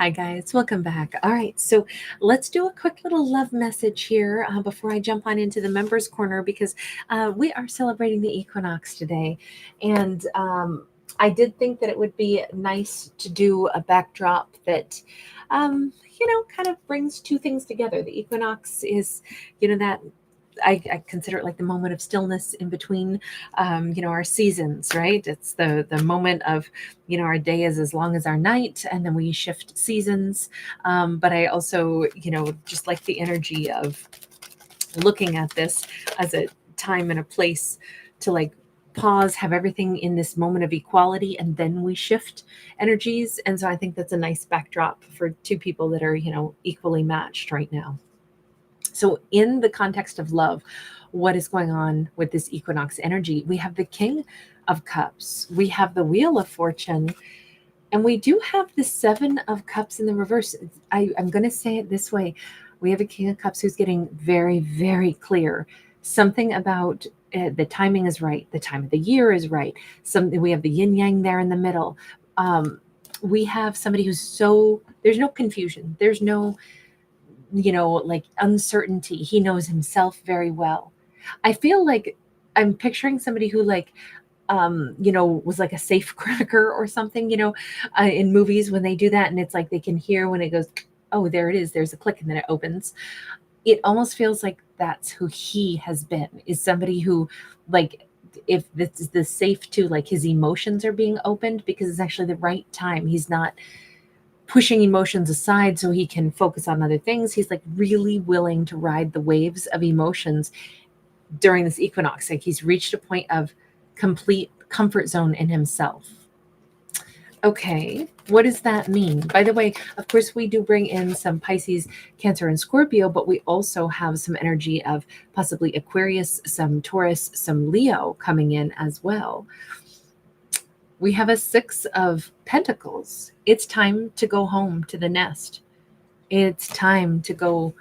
Hi, guys. Welcome back. All right. So let's do a quick little love message here before I jump on into the members' corner because we are celebrating the equinox today. And I did think that it would be nice to do a backdrop that, kind of brings two things together. The equinox is, that I consider it like the moment of stillness in between, our seasons, right? It's the moment of, our day is as long as our night, and then we shift seasons. But I also, just like the energy of looking at this as a time and a place to like pause, have everything in this moment of equality, and then we shift energies. And so I think that's a nice backdrop for two people that are, equally matched right now. So, in the context of love, what is going on with this equinox energy? We have the King of Cups, we have the Wheel of Fortune, and we do have the Seven of Cups in the reverse. I'm going to say it this way: we have a King of Cups who's getting very, very clear. Something about the timing is right, the time of the year is right. Something we have the yin yang there in the middle. We have somebody who's there's no confusion, there's no like uncertainty. He knows himself very well. I feel like I'm picturing somebody who was like a safe cracker or something, in movies when they do that. And it's like they can hear when it goes, oh, there it is. There's a click and then it opens. It almost feels like that's who he has been, is somebody who, like, if this is the safe to, like, his emotions are being opened because it's actually the right time. He's not pushing emotions aside so he can focus on other things. He's like really willing to ride the waves of emotions during this equinox. Like he's reached a point of complete comfort zone in himself. Okay, what does that mean? By the way, of course, we do bring in some Pisces, Cancer, and Scorpio, but we also have some energy of possibly Aquarius, some Taurus, some Leo coming in as well. We have a Six of Pentacles. It's time to go home to the nest. It's time to go.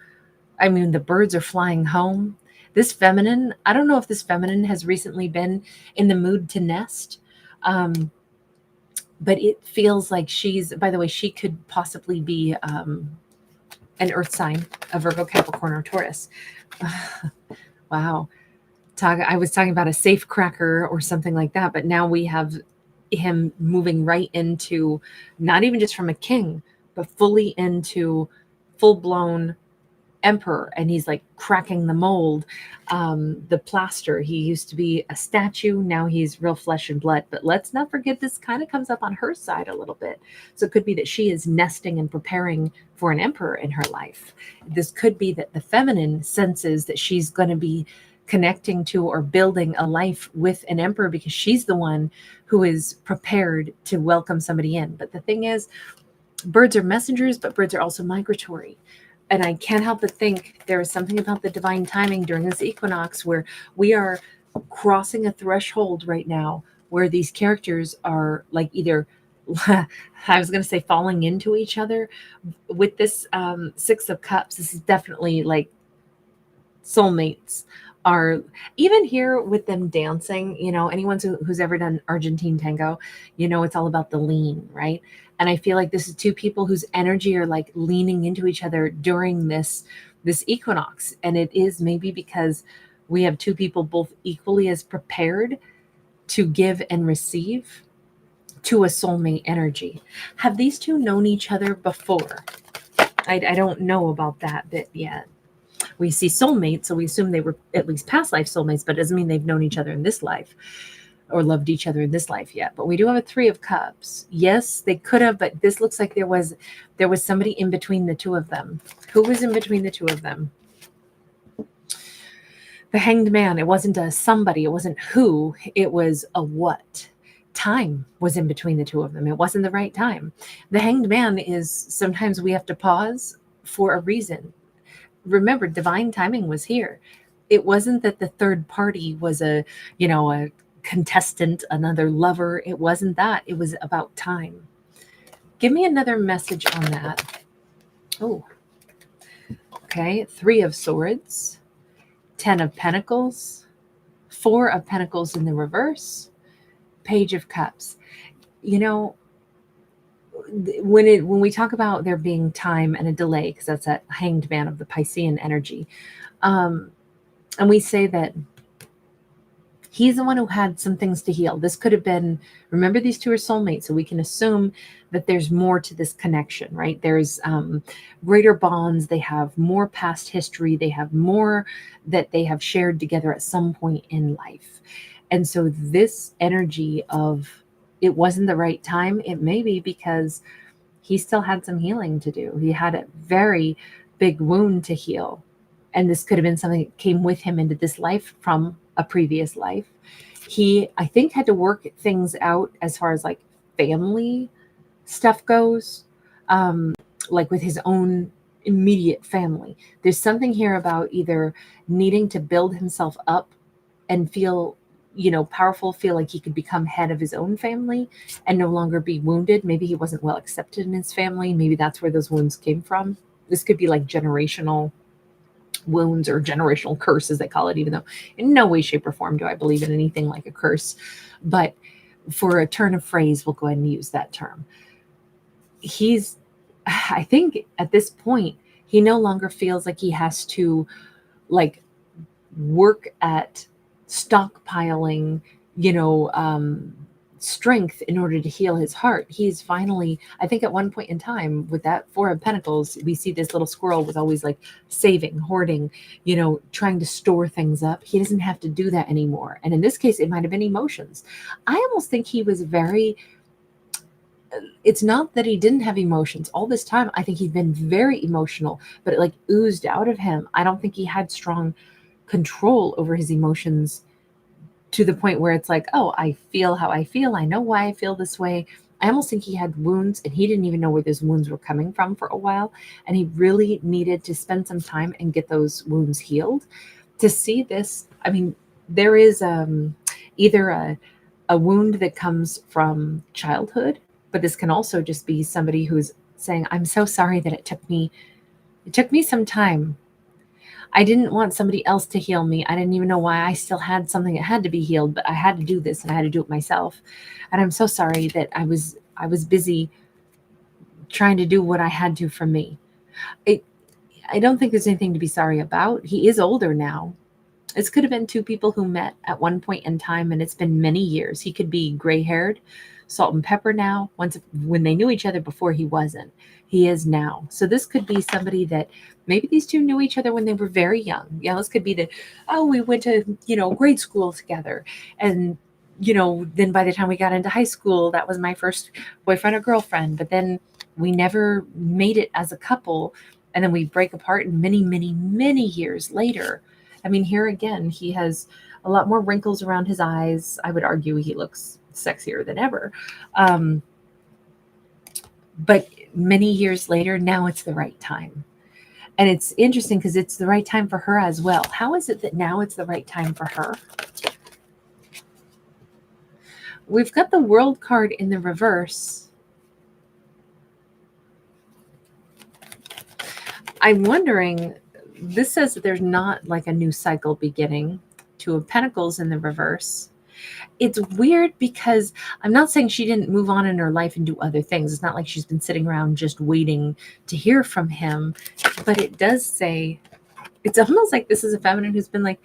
I mean, the birds are flying home. This feminine, I don't know if this feminine has recently been in the mood to nest. But it feels like by the way, she could possibly be an earth sign, a Virgo, Capricorn, or Taurus. Wow. I was talking about a safe cracker or something like that, but now we have him moving right into not even just from a king, but fully into full blown emperor. And he's like cracking the mold, the plaster. He used to be a statue. Now he's real flesh and blood. But let's not forget, this kind of comes up on her side a little bit. So it could be that she is nesting and preparing for an emperor in her life. This could be that the feminine senses that she's going to be connecting to or building a life with an emperor because she's the one who is prepared to welcome somebody in. But the thing is, birds are messengers, but birds are also migratory. And I can't help but think there is something about the divine timing during this equinox where we are crossing a threshold right now where these characters are like either I was going to say falling into each other with this Six of Cups. This is definitely like soulmates are, even here with them dancing, anyone who's ever done Argentine tango, it's all about the lean, right? And I feel like this is two people whose energy are like leaning into each other during this equinox. And it is maybe because we have two people both equally as prepared to give and receive to a soulmate energy. Have these two known each other before? I don't know about that bit yet. We see soulmates, so we assume they were at least past life soulmates, but it doesn't mean they've known each other in this life or loved each other in this life yet. But we do have a Three of Cups. Yes, they could have, but this looks like there was somebody in between the two of them. Who was in between the two of them? The Hanged Man. It wasn't a somebody, it wasn't who, it was a what. Time was in between the two of them. It wasn't the right time. The Hanged Man is sometimes we have to pause for a reason. Remember, divine timing was here. It wasn't that the third party was a contestant, another lover. It wasn't that. It was about time. Give me another message on that. Oh, okay. Three of Swords, 10 of Pentacles, 4 of Pentacles in the reverse, Page of Cups. when we talk about there being time and a delay, because that's that hanged man of the Piscean energy, um, and we say that he's the one who had some things to heal. This could have been, remember, these two are soulmates, so we can assume that there's more to this connection, right? There's greater bonds. They have more past history. They have more that they have shared together at some point in life. And so this energy of it wasn't the right time, it may be because he still had some healing to do. He had a very big wound to heal. And this could have been something that came with him into this life from a previous life. He, I think, had to work things out as far as like family stuff goes, like with his own immediate family. There's something here about either needing to build himself up and feel, powerful, feel like he could become head of his own family and no longer be wounded. Maybe he wasn't well accepted in his family. Maybe that's where those wounds came from. This could be like generational wounds or generational curse, as they call it, even though in no way, shape, or form do I believe in anything like a curse. But for a turn of phrase, we'll go ahead and use that term. I think at this point, he no longer feels like he has to like work at stockpiling, strength in order to heal his heart. He's finally, I think at one point in time with that Four of Pentacles, we see this little squirrel was always like saving, hoarding, trying to store things up. He doesn't have to do that anymore. And in this case, it might have been emotions. I almost think he was it's not that he didn't have emotions all this time. I think he'd been very emotional, but it like oozed out of him. I don't think he had strong control over his emotions to the point where it's like, oh, I feel how I feel. I know why I feel this way. I almost think he had wounds and he didn't even know where those wounds were coming from for a while. And he really needed to spend some time and get those wounds healed. To see this, I mean, there is either a wound that comes from childhood, but this can also just be somebody who's saying, I'm so sorry that it took me some time. I didn't want somebody else to heal me. I didn't even know why I still had something that had to be healed, but I had to do this and I had to do it myself. And I'm so sorry that I was busy trying to do what I had to for me. I don't think there's anything to be sorry about. He is older now. This could have been two people who met at one point in time, and it's been many years. He could be gray-haired, salt and pepper now. When they knew each other before, he wasn't. He is now. So this could be somebody that maybe these two knew each other when they were very young. Yeah, this could be we went to, grade school together. And, then by the time we got into high school, that was my first boyfriend or girlfriend. But then we never made it as a couple. And then we break apart, and many, many, many years later, I mean, here again, he has a lot more wrinkles around his eyes. I would argue he looks sexier than ever. But many years later, now it's the right time. And it's interesting because it's the right time for her as well. How is it that now it's the right time for her? We've got the World card in the reverse. I'm wondering, this says that there's not like a new cycle beginning. Two of Pentacles in the reverse. It's weird because I'm not saying she didn't move on in her life and do other things. It's not like she's been sitting around just waiting to hear from him. But it does say, it's almost like this is a feminine who's been like,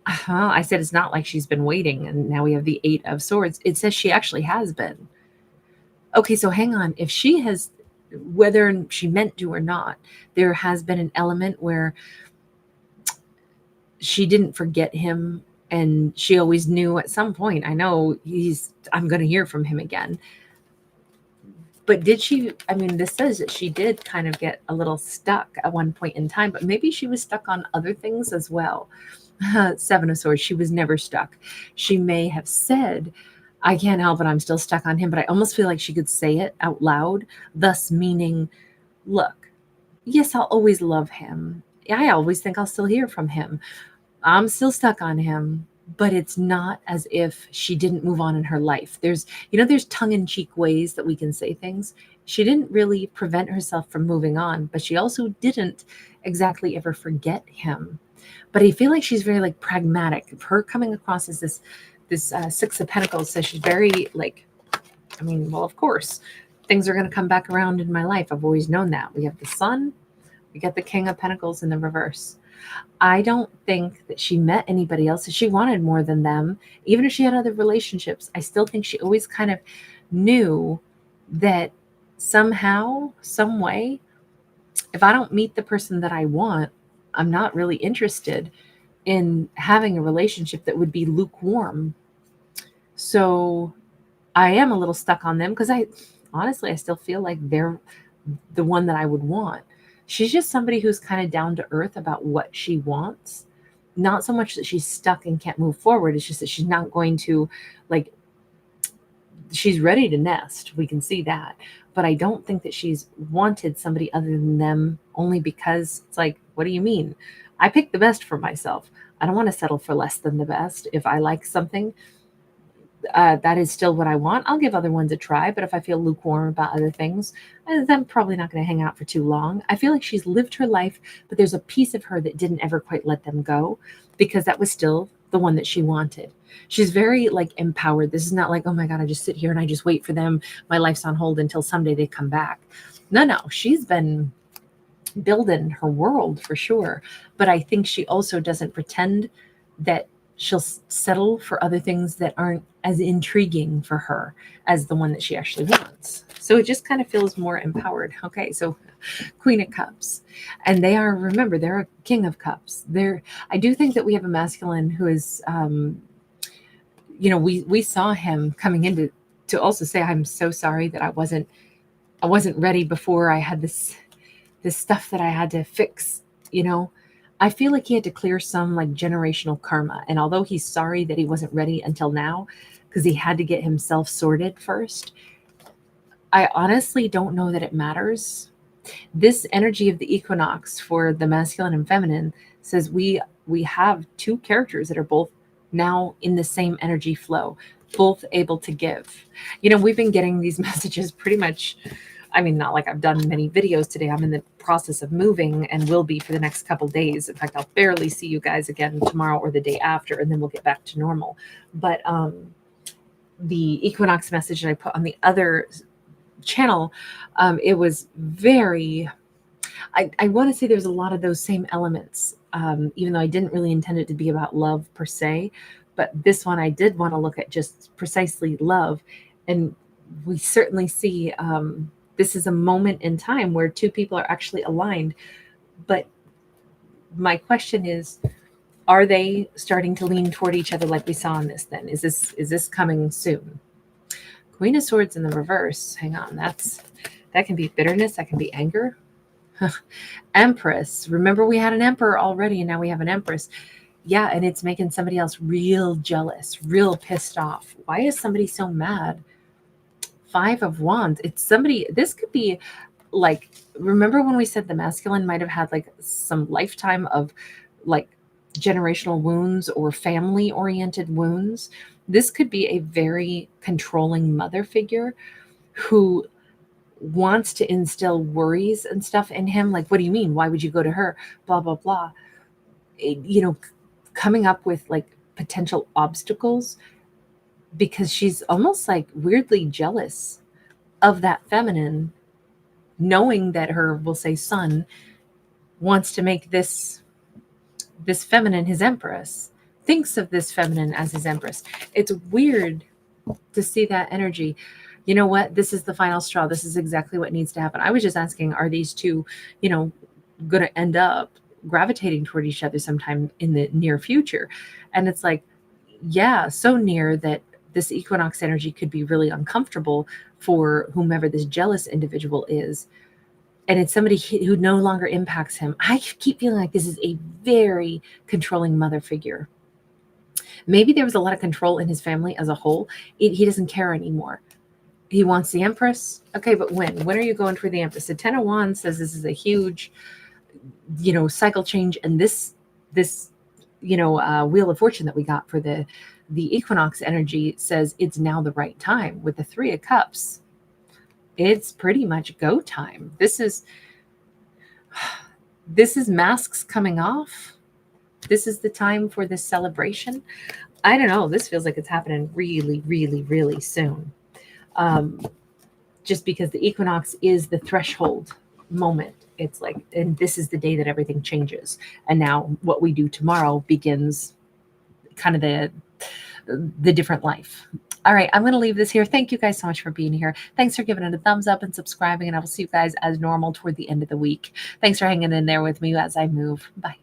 I said it's not like she's been waiting. And now we have the Eight of Swords. It says she actually has been. Okay, so hang on. If she has, whether she meant to or not, there has been an element where she didn't forget him. And she always knew at some point, I know I'm going to hear from him again. But did she, I mean, this says that she did kind of get a little stuck at one point in time, but maybe she was stuck on other things as well. Seven of Swords, she was never stuck. She may have said, I can't help it, I'm still stuck on him, but I almost feel like she could say it out loud, thus meaning, look, yes, I'll always love him. I always think I'll still hear from him. I'm still stuck on him, but it's not as if she didn't move on in her life. There's tongue-in-cheek ways that we can say things. She didn't really prevent herself from moving on, but she also didn't exactly ever forget him. But I feel like she's very like pragmatic. Her coming across as this Six of Pentacles says she's very like, I mean, well, of course, things are going to come back around in my life. I've always known that. We have the Sun, we get the King of Pentacles in the reverse. I don't think that she met anybody else. She wanted more than them. Even if she had other relationships, I still think she always kind of knew that somehow, some way, if I don't meet the person that I want, I'm not really interested in having a relationship that would be lukewarm. So I am a little stuck on them because honestly, I still feel like they're the one that I would want. She's just somebody who's kind of down to earth about what she wants. Not so much that she's stuck and can't move forward. It's just that she's not going to, like, she's ready to nest. We can see that. But I don't think that she's wanted somebody other than them, only because it's like, what do you mean? I picked the best for myself. I don't want to settle for less than the best. If I like something, that is still what I want. I'll give other ones a try, but if I feel lukewarm about other things, I'm probably not going to hang out for too long. I feel like she's lived her life, but there's a piece of her that didn't ever quite let them go because that was still the one that she wanted. She's very like empowered. This is not like, oh my God, I just sit here and I just wait for them. My life's on hold until someday they come back. No, she's been building her world for sure. But I think she also doesn't pretend that she'll settle for other things that aren't as intriguing for her as the one that she actually wants. So it just kind of feels more empowered. Okay, so Queen of Cups. And they are, remember, they're a King of Cups. I do think that we have a masculine who is, we saw him coming in to also say, I'm so sorry that I wasn't ready before. I had this stuff that I had to fix, I feel like he had to clear some like generational karma. And although he's sorry that he wasn't ready until now, because he had to get himself sorted first, I honestly don't know that it matters. This energy of the equinox for the masculine and feminine says we have two characters that are both now in the same energy flow, both able to give. We've been getting these messages pretty much. I mean, not like I've done many videos today. I'm in the process of moving and will be for the next couple days. In fact, I'll barely see you guys again tomorrow or the day after, and then we'll get back to normal. But the equinox message that I put on the other channel, it was very, I want to say there's a lot of those same elements, even though I didn't really intend it to be about love per se. But this one, I did want to look at just precisely love. And we certainly see this is a moment in time where two people are actually aligned. But my question is, are they starting to lean toward each other like we saw in this then? Is this coming soon? Queen of Swords in the reverse. Hang on, that can be bitterness, that can be anger. Empress. Remember, we had an emperor already, and now we have an empress. Yeah, and it's making somebody else real jealous, real pissed off. Why is somebody so mad? Five of Wands. It's somebody, this could be like, remember when we said the masculine might have had like some lifetime of like generational wounds or family oriented wounds? This could be a very controlling mother figure who wants to instill worries and stuff in him. Like, what do you mean? Why would you go to her? Blah, blah, blah. Coming up with like potential obstacles because she's almost like weirdly jealous of that feminine, knowing that her, we'll say, son wants to make this feminine his empress, thinks of this feminine as his empress. It's weird to see that energy. You know what? This is the final straw. This is exactly what needs to happen. I was just asking, are these two, going to end up gravitating toward each other sometime in the near future? And it's like, yeah, so near that this equinox energy could be really uncomfortable for whomever this jealous individual is. And it's somebody who no longer impacts him. I keep feeling like this is a very controlling mother figure. Maybe there was a lot of control in his family as a whole. He doesn't care anymore. He wants the Empress. Okay, but when? When are you going for the Empress? The Ten of Wands says this is a huge, cycle change. And this Wheel of Fortune that we got for the equinox energy says it's now the right time. With the Three of Cups, it's pretty much go time. This is masks coming off. This is the time for this celebration. I don't know. This feels like it's happening really, really, really soon. just because the equinox is the threshold moment. It's like, and this is the day that everything changes. And now what we do tomorrow begins kind of the different life. All right, I'm going to leave this here. Thank you guys so much for being here. Thanks for giving it a thumbs up and subscribing, and I will see you guys as normal toward the end of the week. Thanks for hanging in there with me as I move. Bye.